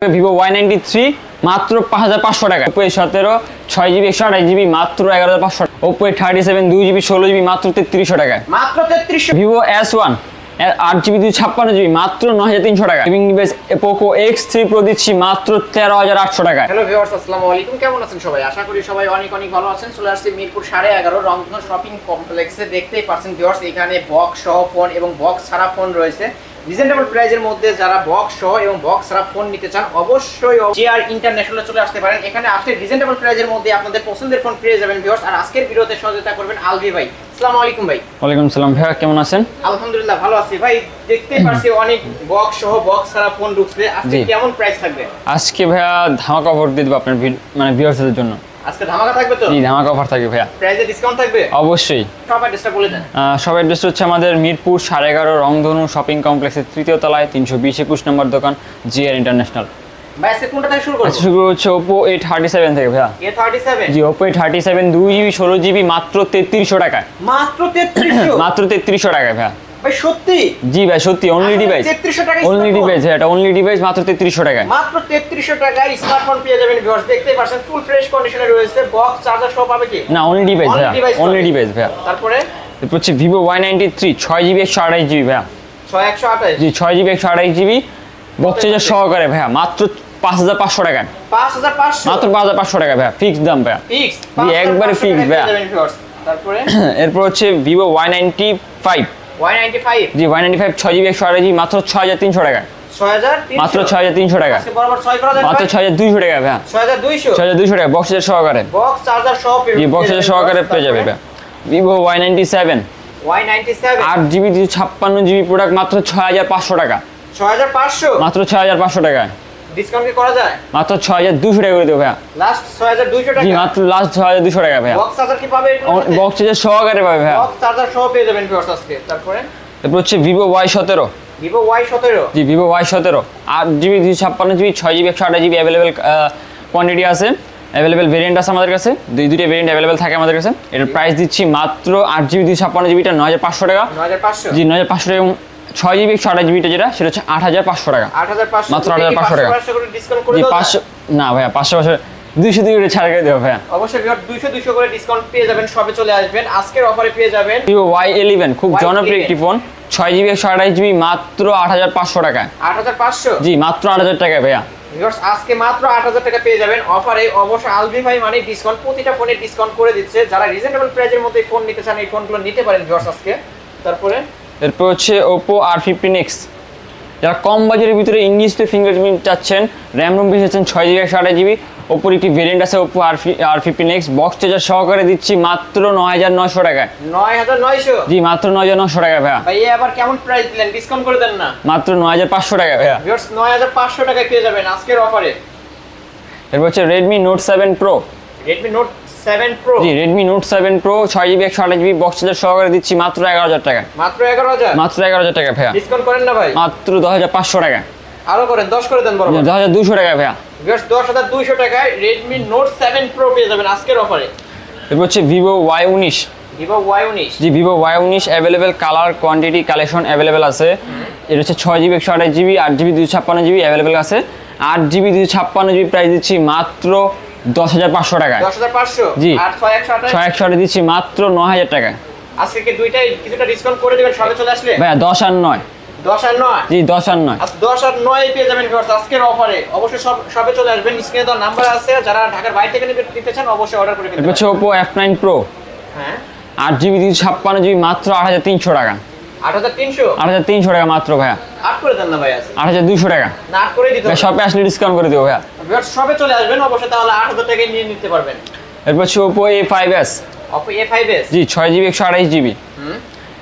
Vivo Y93 মাত্র 5500 টাকা। Oppo A17 6GB 128GB মাত্র 11500 টাকা। Oppo A37 2GB 16GB মাত্র 3300 টাকায়। মাত্র 3300। Vivo S1 এর 8GB 256GB মাত্র 9300 টাকা। Gaming device Poco X3 Pro দিচ্ছি মাত্র 13800 টাকায়। হ্যালো ভিউয়ার্স, আসসালামু আলাইকুম। কেমন আছেন সবাই? আশা করি সবাই অনেক ভালো আছেন। চলে আসছি মিরপুর 11.5 রংধনু শপিং কমপ্লেক্সে। দেখতেই পাচ্ছেন ভিউয়ার্স, এখানে বক্স সহ ফোন এবং বক্স ছাড়া ফোন রয়েছে। রিজনেবল প্রাইজের মধ্যে যারা বক্স সহ এবং বক্স ছাড়া ফোন নিতে চান অবশ্যই JR ইন্টারন্যাশনালে চলে আসতে পারেন। এখানে আসলে রিজনেবল প্রাইজের মধ্যে আপনাদের পছন্দের ফোন পেয়ে যাবেন ভিউয়ার্স। আর আজকের ভিডিওতে সহযোগিতা করবেন আলভি ভাই। আসসালামু আলাইকুম ভাই। ওয়ালাইকুম আসসালাম ভাইয়া, কেমন আছেন? আলহামদুলিল্লাহ ভালো আছি ভাই। দেখতেই পাচ্ছি অনেক বক্স সহ বক্স ছাড়া ফোন ঢুকছে। আজকে কেমন প্রাইস থাকবে? আজকে ভাইয়া ধামাকা অফার দিয়ে দেব আপনার ভিউয়ার্সদের জন্য। আজকে ধামাকা থাকবে তো? জি, ধামাকা অফার থাকবে ভাইয়া। প্রাইসে ডিসকাউন্ট থাকবে? অবশ্যই। সব অ্যাড্রেসটা বলে দেন। সব অ্যাড্রেস হচ্ছে আমাদের মিরপুর 11.5 রংধনু শপিং কমপ্লেক্সের 3য় তলায় 320-21 নম্বর দোকান JR ইন্টারন্যাশনাল। ভাই আজকে কোনটা থেকে শুরু করব? শুরু হচ্ছে Oppo A37 থেকে ভাইয়া। A37? জি, Oppo A37 2GB 16GB মাত্র 3300 টাকায়। মাত্র 3300? মাত্র 3300 টাকায় ভাইয়া। ভাই সত্যি? জি ভাই সত্যি, অনলি ডিভাইস। 3300 টাকায় অনলি ডিভাইস, এটা অনলি ডিভাইস মাত্র 3300 টাকায়। মাত্র 3300 টাকায় স্মার্টফোন পেয়ে যাবেন ভিউয়ার্স। দেখতেই পাচ্ছেন ফুল ফ্রেশ কন্ডিশনে রয়েছে। বক্স চার্জার সব পাবে কি? না, অনলি ডিভাইস ভাইয়া, অনলি ডিভাইস ভাইয়া। তারপরে এরপর হচ্ছে Vivo Y93 6GB 128GB ভাইয়া। 6128? জি, 6GB 128GB বক্স চার্জার সহকারে ভাইয়া মাত্র 5500 টাকায়। 5500? মাত্র 5500 টাকা ভাইয়া, ফিক্স দাম ভাইয়া। ফিক্স? জি, একবারে ফিক্স ভাইয়া। তারপরে এরপর হচ্ছে Vivo Y95। Y95? জি, Y95 6GB 128GB মাত্র 6300 টাকা। 6300? মাত্র 6300 টাকা। আজকে বরাবর 6 করা যায় মাত্র 6200 টাকা ভাইয়া। 6200? 6200 টাকা বক্স চার্জার সহকারে। বক্স চার্জার সহ পেয়ে জি, বক্স চার্জার সহকারে পেয়ে যাবে ভাইয়া। Vivo Y97 Y97? 8GB 256GB product মাত্র 6500 টাকা। 6500? মাত্র 6500 টাকায়। ডিসকাউন্ট কি করা যায়? মাত্র 6200 টাকা করে দেবো ভাইয়া। লাস্ট 6200 টাকা? জি, মাত্র লাস্ট 6200 টাকা ভাইয়া। বক্স চার্জার কি পাবে? বক্স চার্জার সহকারে পাবে ভাইয়া। বক্স চার্জার সহ পেয়ে যাবেন ভিউয়ার্স আজকে। তারপরে এরপর হচ্ছে Vivo Y17। Vivo Y17? জি, Vivo Y17 8GB 256GB 6GB 128GB available quantity আছে, অ্যাভেলেবেল ভেরিয়েন্ট আছে আমাদের কাছে। দুইটা ভেরিয়েন্ট অ্যাভেলেবেল থাকে আমাদের কাছে। এটার প্রাইস দিচ্ছি মাত্র 8GB 256GBটা 9500 টাকা। 9500? জি, 9500 টাকা। এবং 6GB 128GBটা যেটা সেটা হচ্ছে 8500 টাকা। 8500? মাত্র 8500 টাকা। 500 করে ডিসকাউন্ট করে জি, দাও। 500 না ভাইয়া, 500 200 করে ছাড় করে দেবো ভাইয়া। অবশ্যই ভিউয়ার 200 করে ডিসকাউন্ট পেয়ে যাবেন। সবে চলে আসবেন, আজকের অফারে পেয়ে যাবেন Vivo Y11 খুব জনপ্রিয় একটি ফোন, 6GB 128GB মাত্র 8500 টাকায়। 8500? জি, মাত্র 8000 টাকা ভাইয়া। ভিউয়ার্স আজকে মাত্র 8000 টাকা পেয়ে যাবেন অফারে। অবশ্যই আলভি ভাই মানে ডিসকাউন্ট, প্রতিটা ফোনে ডিসকাউন্ট করে দিচ্ছে। যারা রিজনেবল প্রাইজের মধ্যে ফোন নিতে চান এই ফোনগুলো নিতে পারেন ভিউয়ার্স আজকে। তারপরে এরপর হচ্ছে Oppo R15X। যারা কম বাজেটের ভিতরে ইংলিশ পে ফিঙ্গারপ্রিন্ট চাচ্ছেন, র্যাম রোম বেশি চাচ্ছেন, 6GB 128GB Oppo একটি ভেরিয়েন্ট আছে Oppo R15X বক্স চার্জার সহকারে দিচ্ছি মাত্র 9900 টাকায়। 9900? জি, মাত্র 9900 টাকা ভাইয়া। ভাই আবার কেমন প্রাইস দিলেন? ডিসকাউন্ট করে দেন না। মাত্র 9500 টাকা ভাইয়া। ভিউয়ার্স 9500 টাকায় পেয়ে যাবেন আজকের অফারে। এরপর হচ্ছে Redmi Note 7 Pro। Redmi Note 7 Pro? জি, Redmi Note 7 Pro 6GB 128GB box charger সহকারে দিচ্ছি মাত্র 11000 টাকা। মাত্র 11000? মাত্র 11000 টাকা ভাইয়া। ডিসকাউন্ট করেন না ভাই? মাত্র 10500 টাকা। আরো করেন, 10 করে দেন বড়। 10200 টাকা ভাইয়া। ভিউয়ার্স 10200 টাকায় Redmi Note 7 Pro পেয়ে যাবেন আজকের অফারে। এরপর হচ্ছে Vivo Y19। Vivo Y19? জি, Vivo Y19 available colour quantity collection available আছে। এটা হচ্ছে 6GB 128GB 8GB 256GB available আছে। 8GB 256GB প্রাইস দিচ্ছি মাত্র 10500 টাকা। 10500? জি। আর 6128? 6128 দিচ্ছি মাত্র 9000 টাকা। আজকে কি দুইটাই কিছুটা ডিসকাউন্ট করে দিবেন সবে চলে আসলে? ভাইয়া 10 আর 9। 10 আর 9? জি, 10 আর 9। আজ 10 আর 9 পেয়ে যাবেন ভিউয়ার্স আজকের অফারে। অবশ্যই সবে চলে আসবেন। স্ক্রিনে তো নাম্বার আছে, যারা ঢাকার বাইরে থেকে নিতে চান অবশ্যই অর্ডার করে এরপর ফেলবেন। হচ্ছে Oppo F9 Pro। হ্যাঁ? 8GB 256GB মাত্র 8300 টাকা। 8300? 8300 টাকা মাত্র ভাইয়া। 8 করে দেন না ভাই আজকে। 8200 টাকা। না 8 করে দিতে হবে। শপে আসলে ডিসকাউন্ট করে দেবো ভাইয়া। ভিউয়ার্স সবে চলে আসবেন অবশ্যই, তাহলে 8000 টাকায় নিয়ে নিতে পারবেন। এরপর হচ্ছে Oppo A5s। Oppo A5s? জি, 6GB 128GB।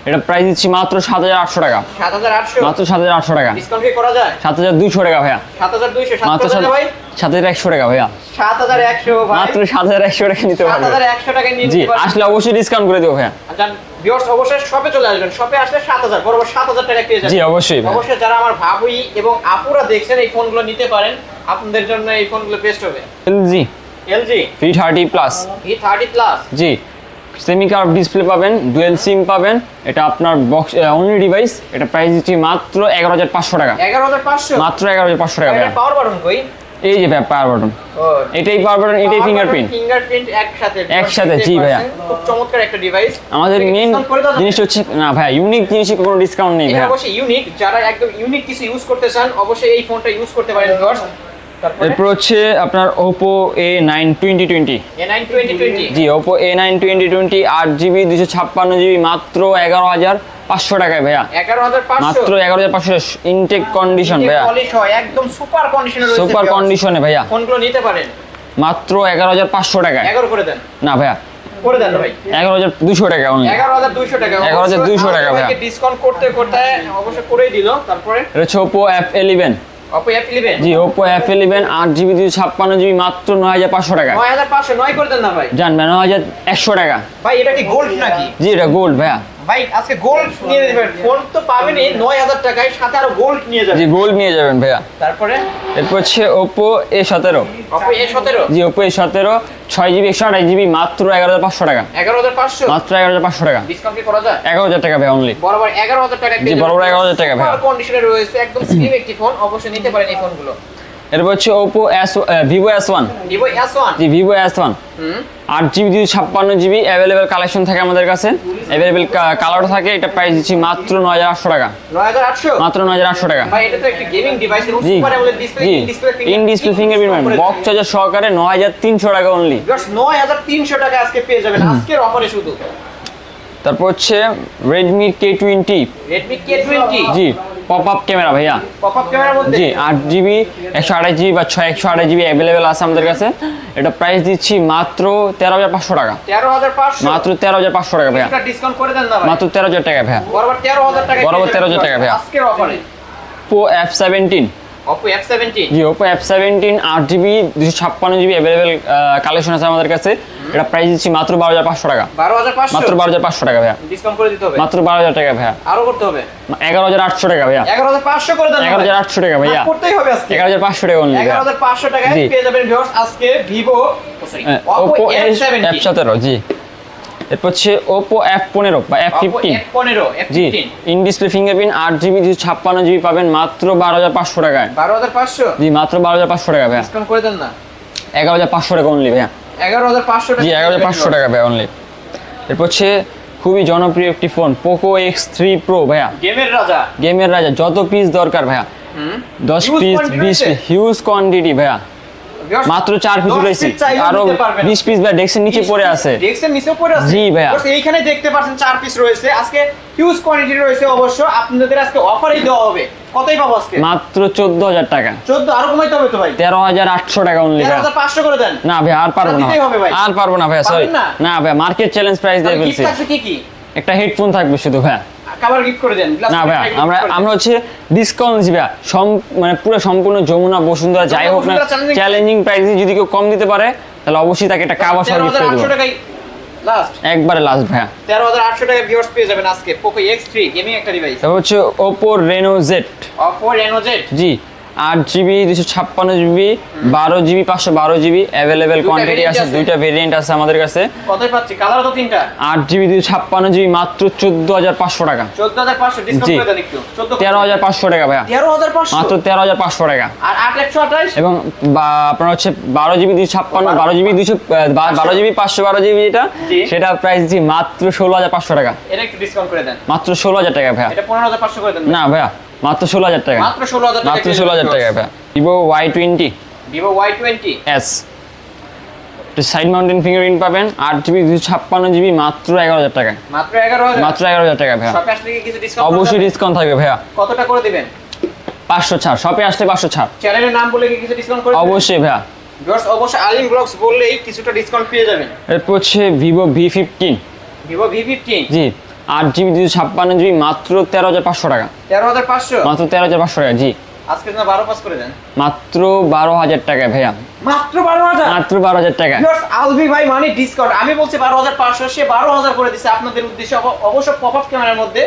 এটা প্রাইস দিচ্ছি মাত্র 7800 টাকা। 7800? মাত্র 7800 টাকা। ডিসকাউন্ট কি করা যায়? 7200 টাকা ভাইয়া। 7200? মাত্র 7 ভাই? 7100 টাকা ভাইয়া। 7100 ভাই? মাত্র 7100 টাকা নিতে পারবেন। 7100 টাকায় নিয়ে জি, নিতে পারবেন। আসলে অবশ্যই ডিসকাউন্ট করে দেবো ভাইয়া। আচ্ছা ভিউয়ার্স অবশ্যই শপে চলে আসবেন। শপে আসলে 7000 বরাবর 7000 টাকা পেয়ে যাবেন। জি, অবশ্যই ভাই। অবশ্যই যারা আমার ভাবি এবং আপুরা দেখছেন এই ফোনগুলো নিতে পারেন, আপনাদের জন্য এই ফোনগুলো বেস্ট হবে। LG LG V30 Plus। V30 Plus? জি, সেমি কার্ভ ডিসপ্লে পাবেন, ডুয়েল সিম পাবেন, এটা আপনার বক্স অনলি ডিভাইস, এটা প্রাইস দিচ্ছি মাত্র 11,500 টাকা। 11,500 মাত্র 11,500 টাকা ভাইয়া। পাওয়ার বাটন কই? এই যে ভাই পাওয়ার বাটন, এটাই পাওয়ার বাটন, এটাই ফিঙ্গারপ্রিন্ট একসাথে। জি ভাইয়া, খুব চমৎকার একটা ডিভাইস। আমাদের মেইন জিনিস হচ্ছে না ভাই, ইউনিক জিনিসে কোনো ডিসকাউন্ট নেই ভাইয়া। অবশ্যই ইউনিক, যারা একদম ইউনিক কিছু ইউজ করতে চান অবশ্যই এই ফোনটা ইউজ করতে পারেন ভিউয়ার্স। এরপর হচ্ছে আপনার Oppo A9 2020। A9 2020 জি, Oppo A9 2020 8GB 256GB মাত্র 11,500 টাকায় ভাইয়া। 11,500 মাত্র 11,500 ইনটেক কন্ডিশন ভাইয়া, পলিশ হয় একদম সুপার কন্ডিশনে রয়েছে। সুপার কন্ডিশনে ভাইয়া, ফোনগুলো নিতে পারেন মাত্র 11,500 টাকায়। 11 করে দেন না ভাইয়া, করে দেন ভাই, 11,200 টাকা অনলি। 11,200 টাকা, 11,200 টাকা ভাইয়া। ডিসকাউন্ট করতে করতে অবশ্য করেই দিল। তারপরে এটা হচ্ছে Oppo F11। Oppo F11 জি, Oppo F11 8GB 256GB মাত্র 9,500 টাকা। 9,500 নয় করে দেন না ভাই। জান ভাই, 9,100 টাকা। ভাই এটা কি গোল্ড নাকি? জি, এটা গোল্ড ভাইয়া। ভাই আজকে গোল্ড নিয়ে নেবেন, ফোন তো পাবেনই 9,000 টাকায়, সাথে আরো গোল্ড নিয়ে যাবেন। জি, গোল্ড নিয়ে যাবেন ভাইয়া। তারপরে এরপর হচ্ছে Oppo A17। Oppo A17 জি, Oppo A17 6GB 128GB মাত্র 11,500 টাকা। 11,500 মাত্র 11,500 টাকা। ডিসকাউন্ট কি করা যায়? 11,000 টাকা ভাই অনলি। বরাবর 11,000 টাকা। জি, বরাবর 11,000 টাকা ভাই। সুপার কন্ডিশনে রয়েছে, একদম স্লিম একটি ফোন, অবশ্যই নিতে পারেন এই ফোনগুলো। এরপর হচ্ছে Vivo S1। Vivo S1। জি, Vivo S1 8GB 256GB available collection থাকে আমাদের কাছে, অ্যাভেলেবেল কালারও থাকে। এটা প্রাইস দিচ্ছি মাত্র 9,800 টাকা। 9,800 মাত্র 9,800 টাকা। ভাই এটা তো একটা গেমিং ডিভাইস, এর জি, super AMOLED display, in display fingerprint box charger সহকারে 9,300 টাকা অনলি। জাস্ট 9,300 টাকা আজকে পেয়ে যাবেন আজকের অফারে শুধু। তারপর হচ্ছে Redmi K20। Redmi K20 জি, পপ আপ ক্যামেরা ভাইয়া। পপ আপ ক্যামেরার মধ্যে জি, 8GB 128GB বা 128GB অ্যাভেলেবেল আছে আমাদের কাছে। এটা প্রাইস দিচ্ছি মাত্র 13,500 টাকা। 13,500 মাত্র 13,500 টাকা ভাইয়া। এটা ডিসকাউন্ট করে দেন না ভাই। মাত্র 13,000 টাকা ভাইয়া। বরাবর 13,000 টাকা। বরাবর 13,000 টাকা ভাইয়া। আজকের অফারে Oppo F17। Oppo F17 জি, Oppo F17 8GB 256GB available collection আছে আমাদের কাছে। এটা প্রাইস দিচ্ছি মাত্র 12,500 টাকা। 12,500 মাত্র 12,500 টাকা ভাইয়া। ডিসকাউন্ট করে দিতে হবে। মাত্র 12,000 টাকা ভাইয়া। আরো করতে হবে। 11,800 টাকা ভাইয়া। 11,500 করে দেন। 11,800 টাকা ভাইয়া। করতেই হবে আজকে। 11,500 টাকা অনলি ভাইয়া। 11,500 টাকায় জি। পেয়ে যাবেন ভিউয়ার্স আজকে Vivo Oppo F17। F17 জি। এরপর হচ্ছে Oppo F15 বা Oppo F15। F15 G, F15 in display fingerprint 8GB 256GB পাবেন মাত্র 12,500 টাকায়। 12,500 জি, মাত্র 12,500 টাকা ভাইয়া। ডিসকাউন্ট করে দেন না। 11,500 টাকা অনলি ভাইয়া। 11,500 টাকা। জি, 11,500 টাকা ভাইয়া অনলি। এরপর হচ্ছে খুবই জনপ্রিয় একটি ফোন Poco X3 Pro ভাইয়া। গেমের রাজা। গেমের রাজা, যত পিস দরকার ভাইয়া, 10 পিস 20 পিস হিউজ কোয়ান্টিটি ভাইয়া। মাত্র 4 পিস রয়েছে, আরো 20 পিস ভাই ডেস্কের নিচে পড়ে আছে। ডেস্কের নিচেও পড়ে আছে। জি ভাইয়া। বস এইখানে দেখতে পাচ্ছেন 4 পিস রয়েছে, আজকে হিউজ কোয়ান্টিটি রয়েছে। অবশ্য আপনাদের আজকে অফারই দেওয়া হবে। কতই পাবো আজকে? মাত্র 14,000 টাকা। 14 আরো কমাইতে হবে তো ভাই। 13,800 টাকা অনলি ভাইয়া। 13,500 করে দেন। না ভাই, আর পারবো না। দিতেই হবে ভাই। আর পারবো না ভাইয়া, সরি। পারবেন না? না ভাই, মার্কেট চ্যালেঞ্জ প্রাইস দিয়ে গিফট ফেলছি। আছে কি কি? একটা হেডফোন থাকবে শুধু ভাইয়া। কভার গিফট করে দেন। না ভাইয়া, আমরা হচ্ছে ডিসকাউন্ট দিছি ভাইয়া, মানে পুরো সম্পূর্ণ যমুনা বসুন্ধরা যাই হোক না, চ্যালেঞ্জিং প্রাইসে যদি কেউ কম দিতে পারে তাহলে অবশ্যই তাকে একটা কাভার সহ গিফট করে দেব। 13,800 টাকায় লাস্ট। একবারে লাস্ট ভাইয়া। 13,800 টাকা ভিউয়ার্স পেয়ে যাবেন আজকে Poco X3 গেমিং একটা ডিভাইস। তারপর হচ্ছে Oppo Reno Z। Oppo Reno Z জি, 8GB 256GB 12GB 512GB available quantity আছে। দুইটা ভেরিয়েন্ট আছে আমাদের কাছে। কতই পাচ্ছি? কালার তো তিনটা। 8GB 256GB মাত্র 14,500 টাকা। 14,500 ডিসকাউন্ট করে দেন একটু। 13,500 টাকা ভাইয়া। 13,500 মাত্র 13,500 টাকা। আর 8,128 এবং আপনার হচ্ছে 12GB 256 12GB 12GB 512GB যেটা, জি। সেটা প্রাইস দিচ্ছি মাত্র 16,500 টাকা। এটা একটু ডিসকাউন্ট করে দেন। মাত্র 16,000 টাকা ভাইয়া। এটা 15,500 করে দেন। না ভাইয়া, মাত্র 16,000 টাকা। মাত্র 16,000 টাকা। মাত্র 16,000 টাকা ভাইয়া। Vivo Y20 Vivo Y20 S side mountain fingerprint পাবেন 8GB 256GB মাত্র 11,000 টাকা। মাত্র 11,000। মাত্র 11,000 টাকা ভাইয়া। শপে আসলে কি কিছু ডিসকাউন্ট? অবশ্যই ডিসকাউন্ট থাকবে ভাইয়া। কতটা করে দিবেন? 500 ছাড়, শপে আসলে 500 ছাড়। চ্যানেলের নাম বলে কি কিছু ডিসকাউন্ট করে দিবেন? অবশ্যই ভাইয়া। ভিউয়ার্স অবশ্যই আলিম ব্লগস বললেই কিছুটা ডিসকাউন্ট পেয়ে যাবেন। এরপর হচ্ছে Vivo V15। Vivo V15 জি, 8GB 256GB মাত্র 13,500 টাকা। 13,500 মাত্র 13,500 টাকা। জি, আজকে না 12 পাস করে দেন। মাত্র 12,000 টাকা ভাইয়া। মাত্র 12,000। মাত্র 12,000 টাকা। ভিউয়ার্স আলভি ভাই মানে ডিসকাউন্ট। আমি বলছি 12,500, সে 12,000 করে দিছে আপনাদের উদ্দেশ্যে। অবশ্য পপআপ ক্যামেরার মধ্যে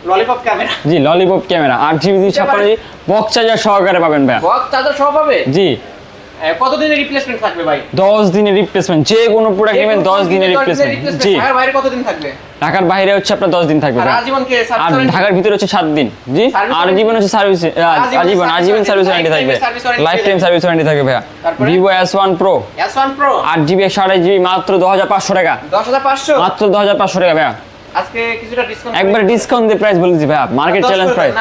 ললিপপ ক্যামেরা। জি, lollipop camera 8GB 256GB box charger সহকারে পাবেন ভাইয়া। বক্স চার্জার সহ পাবে। জি, কতদিনের রিপ্লেসমেন্ট থাকবে ভাই? 10 দিনের রিপ্লেসমেন্ট, যে কোনো প্রোডাক্ট নেবেন 10 দিনের রিপ্লেসমেন্ট। জি, ঢাকার বাইরে কতদিন থাকবে? ঢাকার বাইরে হচ্ছে আপনার 10 দিন থাকবে, আর আজীবনকে আর সার্ভিস ঢাকার ভিতরে হচ্ছে 7 দিন। জি, আর জীবন হচ্ছে সার্ভিস, আজীবন সার্ভিস ওয়ারেন্টি থাকবে, লাইফ টাইম সার্ভিস ওয়ারেন্টি থাকবে ভাইয়া। Vivo S1 Pro S1 Pro 8GB 128GB মাত্র 2500 টাকা, 10500 মাত্র 2500 টাকা ভাইয়া। আজকে কিছুটা ডিসকাউন্ট, একবার ডিসকাউন্ট দিয়ে প্রাইস বলে দিচ্ছি ভাইয়া, মার্কেট চ্যালেঞ্জ প্রাইস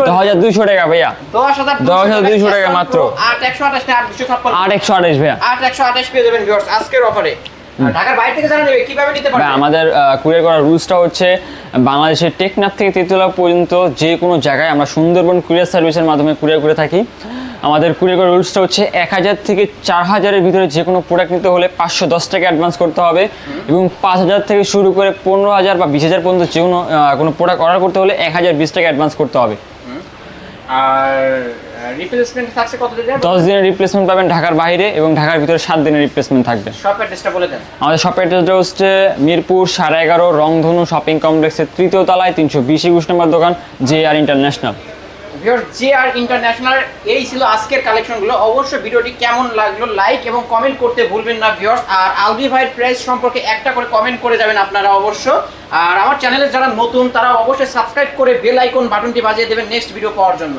10200 টাকা ভাইয়া, 10200 টাকা মাত্র। 8128 না 8256, 8128 ভাইয়া, 8128 পেয়ে যাবেন ভিউয়ার্স আজকের অফারে। ঢাকার বাইরে থেকে যারা নেবে কিভাবে নিতে পারবে? ভাই আমাদের কুরিয়ার করার রুলসটা হচ্ছে বাংলাদেশের টেকনাফ থেকে তেতুলা পর্যন্ত যে কোনো জায়গায় আমরা সুন্দরবন কুরিয়ার সার্ভিসের মাধ্যমে কুরিয়ার করে থাকি। আমাদের কুরিয়ার করার রুলসটা হচ্ছে 1000 থেকে 4000-এর ভিতরে যে কোনো প্রোডাক্ট নিতে হলে 510 টাকা অ্যাডভান্স করতে হবে, এবং 5000 থেকে শুরু করে 15000 বা 20000 পর্যন্ত যে কোনো প্রোডাক্ট অর্ডার করতে হলে 1020 টাকা অ্যাডভান্স করতে হবে। আর রিপ্লেসমেন্ট থাকছে কত দিনের? 10 দিনের রিপ্লেসমেন্ট পাবেন ঢাকার বাইরে, এবং ঢাকার ভিতরে 7 দিনের রিপ্লেসমেন্ট থাকবে। শপ অ্যাড্রেসটা বলে দেন। আমাদের শপ অ্যাড্রেসটা হচ্ছে মিরপুর 11.5 রংধনু শপিং কমপ্লেক্সের 3য় তলায় 320 নম্বর দোকান, JR international. Viewers, JR international এই ছিল আজকের কালেকশনগুলো। অবশ্যই ভিডিওটি কেমন লাগলো লাইক এবং কমেন্ট করতে ভুলবেন না ভিউয়ার্স। আর আলবি ভাইয়ের প্রাইস সম্পর্কে একটা করে কমেন্ট করে যাবেন আপনারা অবশ্য। আর আমার চ্যানেলে যারা নতুন তারা অবশ্যই সাবস্ক্রাইব করে বেল আইকন বাটনটি বাজিয়ে দেবেন নেক্সট ভিডিও পাওয়ার জন্য।